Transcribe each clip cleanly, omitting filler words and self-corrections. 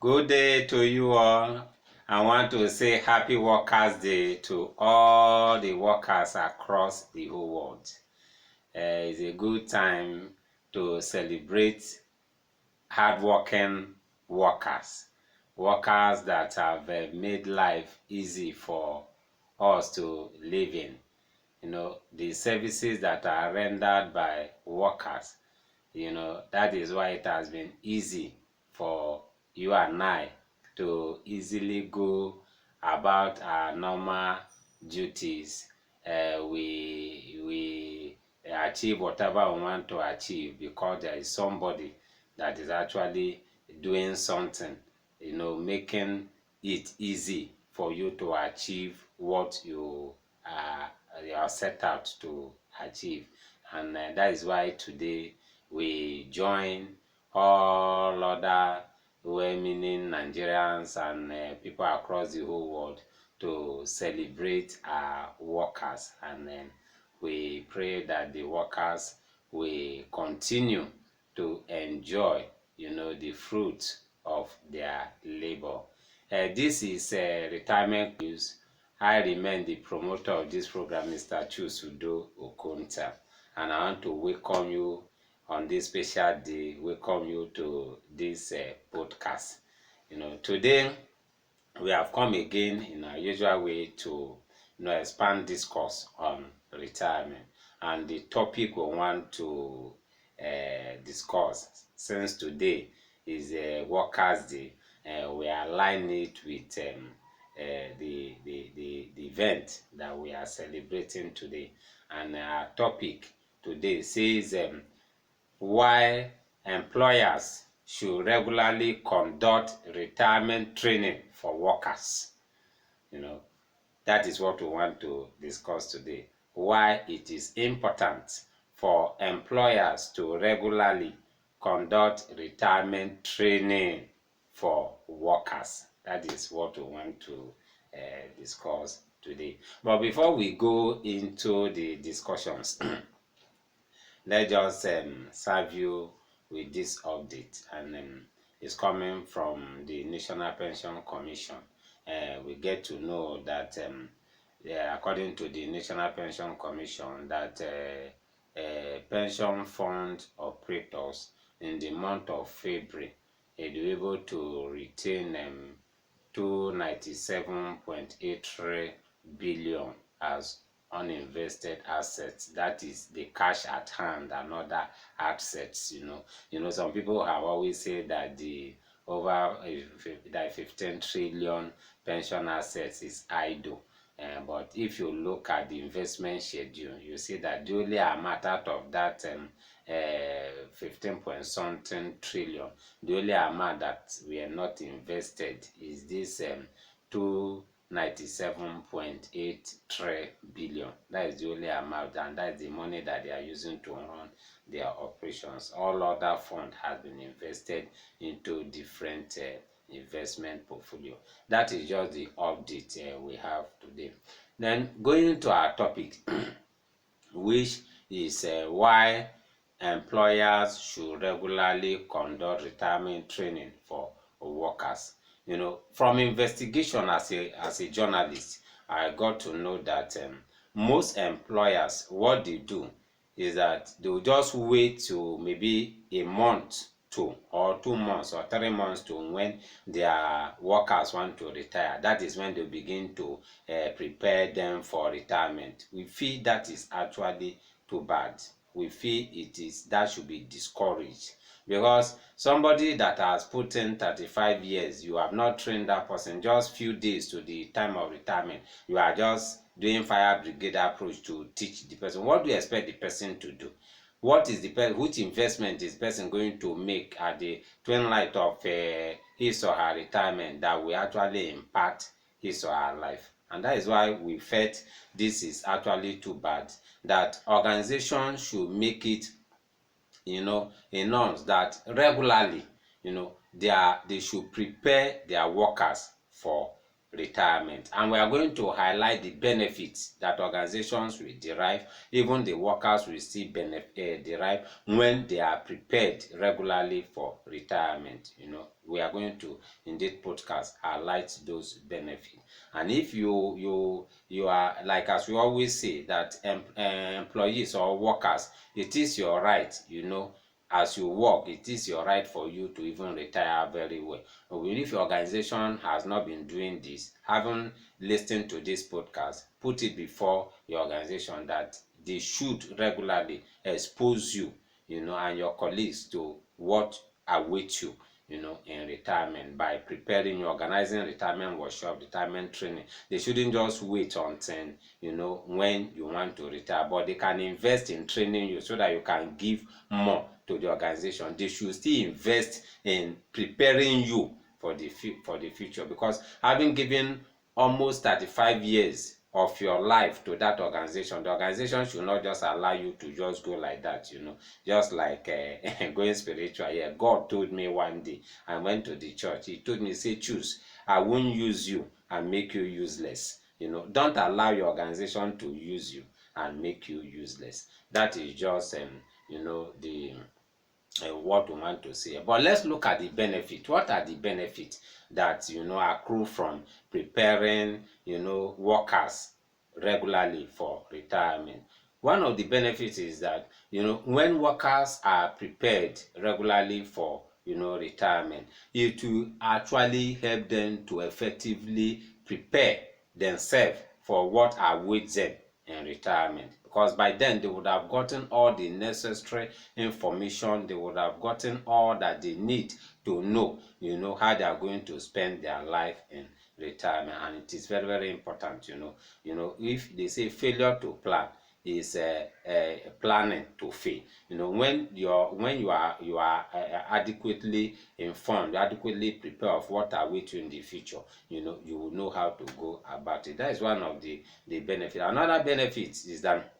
Good day to you all. I want to say Happy Workers' Day to all the workers across the whole world. It's a good time to celebrate hardworking workers, workers that have made life easy for us to live in. The services that are rendered by workers, that is why it has been easy for you and I to easily go about our normal duties. We achieve whatever we want to achieve because there is somebody that is actually doing something, making it easy for you to achieve what you are set out to achieve. And that is why today we join all other well-meaning Nigerians and people across the whole world to celebrate our workers. And then we pray that the workers will continue to enjoy, the fruit of their labor. This is retirement news. I remain the promoter of this program, Mr. Chusudo Okonta, and I want to welcome you on this special day, welcome you to this podcast. Today we have come again in our usual way to expand discourse on retirement, and the topic we want to discuss since today is Workers' Day. We align it with the event that we are celebrating today, and our topic today says why employers should regularly conduct retirement training for workers. That is what we want to discuss today. Why it is important for employers to regularly conduct retirement training for workers. That is what we want to discuss today. But before we go into the discussions, let's just serve you with this update, and it's coming from the National Pension Commission. We get to know that according to the National Pension Commission, that pension fund operators in the month of February will be able to retain 297.83 billion as uninvested assets. That is the cash at hand and other assets. Some people have always said that the over that 15 trillion pension assets is idle. But if you look at the investment schedule, you see that the only amount out of that 15 point something trillion, the only amount that we are not invested is this 297.83 billion. That is the only amount, and that is the money that they are using to run their operations. All other funds have been invested into different investment portfolio. That is just the update we have today. Then going into our topic, which is why employers should regularly conduct retirement training for workers. From investigation as a journalist, I got to know that most employers, what they do is that they will just wait to maybe a month to, or 2 months or 3 months to when their workers want to retire. That is when they begin to prepare them for retirement. We feel that is actually too bad. We feel that should be discouraged, because somebody that has put in 35 years, you have not trained that person. Just few days to the time of retirement, you are just doing fire brigade approach to teach the person. What do you expect the person to do? What is which investment is the person going to make at the twin light of his or her retirement that will actually impact his or her life? And that is why we felt this is actually too bad, that organizations should make it a norms that regularly they should prepare their workers for retirement, and we are going to highlight the benefits that organizations will derive, even the workers will still derive when they are prepared regularly for retirement. We are going to, in this podcast, highlight those benefits. And if you are, like as we always say, that employees or workers, it is your right, as you work, it is your right for you to even retire very well. But if your organization has not been doing this, haven't listened to this podcast, put it before your organization that they should regularly expose you, and your colleagues to what awaits you, in retirement, by preparing you, organizing retirement workshop, retirement training. They shouldn't just wait until, when you want to retire, but they can invest in training you so that you can give more to the organization. They should still invest in preparing you for the future, because having given almost 35 years of your life to that organization, the organization should not just allow you to just go like that, just like going spiritual. Yeah, God told me one day, I went to the church, he told me, say, choose, I won't use you and make you useless. Don't allow your organization to use you and make you useless. That is just the what we want to say. But let's look at the benefit. What are the benefits that accrue from preparing workers regularly for retirement? One of the benefits is that when workers are prepared regularly for retirement, it will actually help them to effectively prepare themselves for what awaits them in retirement, because by then they would have gotten all the necessary information, they would have gotten all that they need to know how they are going to spend their life in retirement. And it is very, very important. If they say failure to plan is planning to fail. When you are adequately informed, adequately prepared of what awaits you in the future, you will know how to go about it. That is one of the benefits. Another benefit is that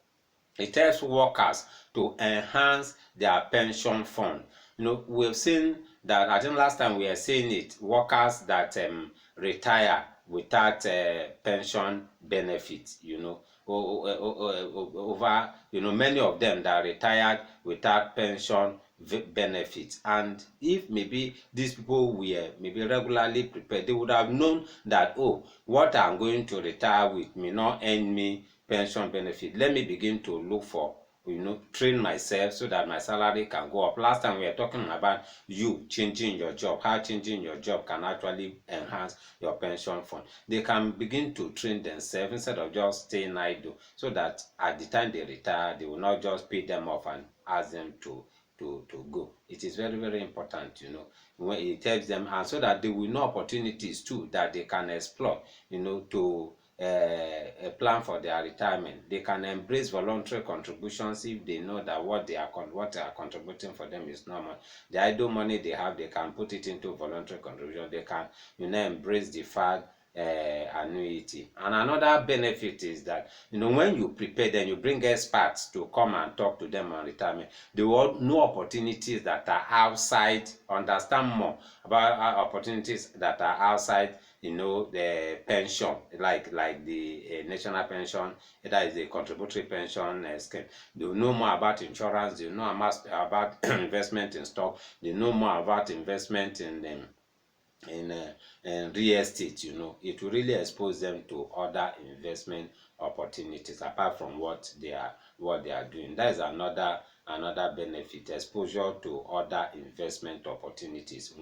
it helps workers to enhance their pension fund. We've seen that, I think last time we were saying it, workers that retire without pension benefits, over, many of them that retired without pension benefits. And if maybe these people were maybe regularly prepared, they would have known that, oh, what I'm going to retire with may not earn me pension benefit. Let me begin to look for, train myself so that my salary can go up. Last time we were talking about you changing your job, how changing your job can actually enhance your pension fund. They can begin to train themselves instead of just staying idle, so that at the time they retire, they will not just pay them off and ask them to go. It is very, very important, when it helps them, and so that they will know opportunities too that they can explore, to plan for their retirement. They can embrace voluntary contributions if they know that what they are contributing for them is normal. The idle money they have, they can put it into voluntary contribution. They can embrace the deferred annuity. And another benefit is that when you prepare them, you bring experts to come and talk to them on retirement. They will know opportunities that are outside, understand more about opportunities that are outside the pension, like the national pension, that is the contributory pension scheme. They will know more about insurance, they will know about investment in stock, they know more about investment in real estate. It will really expose them to other investment opportunities apart from what they are doing. That is another benefit, exposure to other investment opportunities,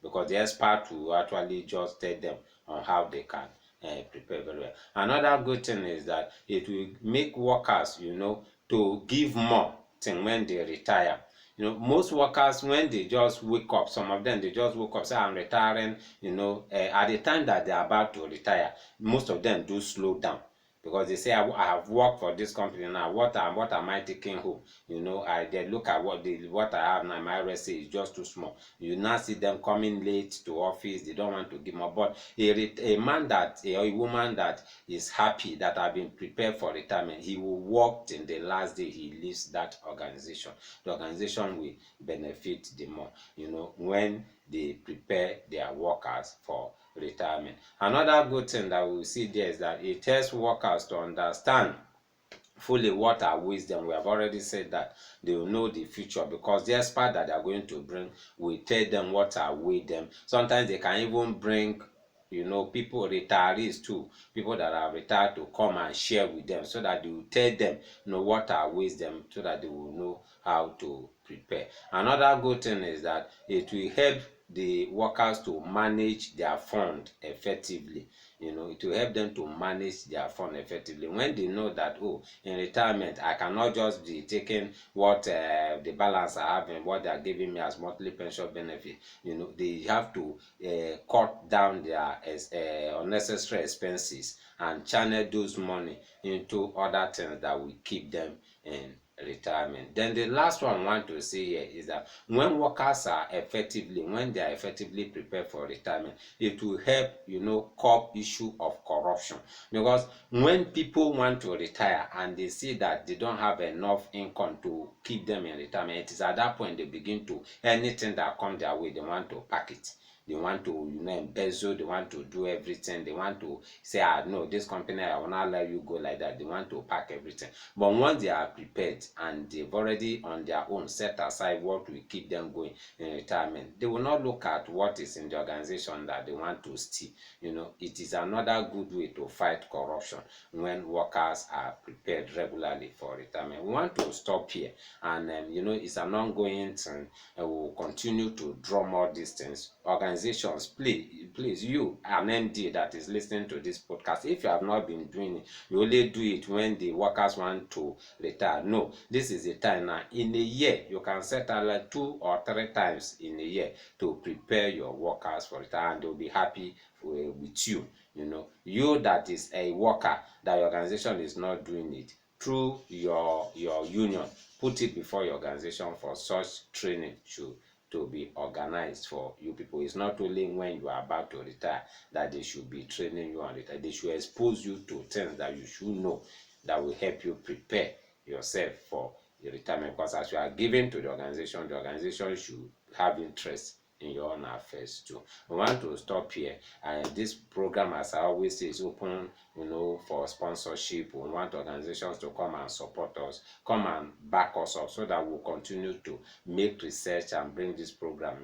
because the expert will actually just tell them on how they can prepare very well. Another good thing is that it will make workers to give more till when they retire. Most workers, when they just wake up, some of them, they just wake up, say, I'm retiring, at the time that they're about to retire, most of them do slow down, because they say, I have worked for this company now. What am I taking home? They look at what I have now. My RSA is just too small. You now see them coming late to office. They don't want to give more. But a woman that is happy, that have been prepared for retirement, he will work till the last day he leaves that organization. The organization will benefit the more. When they prepare their workers for retirement. Another good thing that we see there is that it helps workers to understand fully what are wisdom. We have already said that they will know the future because the expert that they are going to bring will tell them what are wisdom. Sometimes they can even bring people, retirees too, people that are retired, to come and share with them so that they will tell them what are wisdom, so that they will know how to prepare. Another good thing is that it will help the workers to manage their fund effectively. It will help them to manage their fund effectively when they know that, oh, in retirement I cannot just be taking what the balance I have and what they are giving me as monthly pension benefit. They have to cut down their unnecessary expenses and channel those money into other things that will keep them in retirement. Then the last one I want to say here is that when they are effectively prepared for retirement, it will help curb issue of corruption. Because when people want to retire and they see that they don't have enough income to keep them in retirement, it is at that point they begin to, anything that comes their way, they want to pack it. They want to embezzle, they want to do everything. They want to say, no, this company, I will not let you go like that. They want to pack everything. But once they are prepared and they've already on their own set aside what will keep them going in retirement, they will not look at what is in the organization that they want to steal. It is another good way to fight corruption when workers are prepared regularly for retirement. We want to stop here, and it's an ongoing thing, and we will continue to draw more distance. Organizations, please, you, an MD that is listening to this podcast, if you have not been doing it, you only do it when the workers want to retire. No, this is the time now. In a year, you can set out like 2 or 3 times in a year to prepare your workers for retirement, and they'll be happy with you. You that is a worker, that your organization is not doing it, through your union, put it before your organization for such training to be organized for you people. It's not only when you are about to retire that they should be training you on retire. They should expose you to things that you should know that will help you prepare yourself for your retirement. Because as you are giving to the organization should have interest in your own affairs too. We want to stop here. And this program, as I always say, is open, for sponsorship. We want organizations to come and support us, come and back us up, so that we'll continue to make research and bring this program,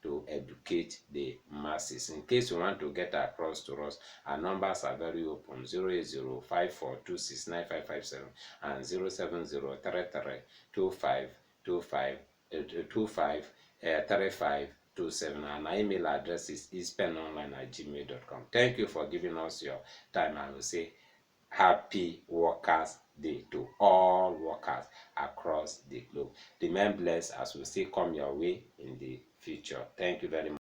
to educate the masses. In case you want to get across to us, our numbers are very open: 08054269557 and 0703325253527, and our email address is ispenonline@gmail.com. Thank you for giving us your time, and we say happy Workers' Day to all workers across the globe. Remain blessed as we still come your way in the future. Thank you very much.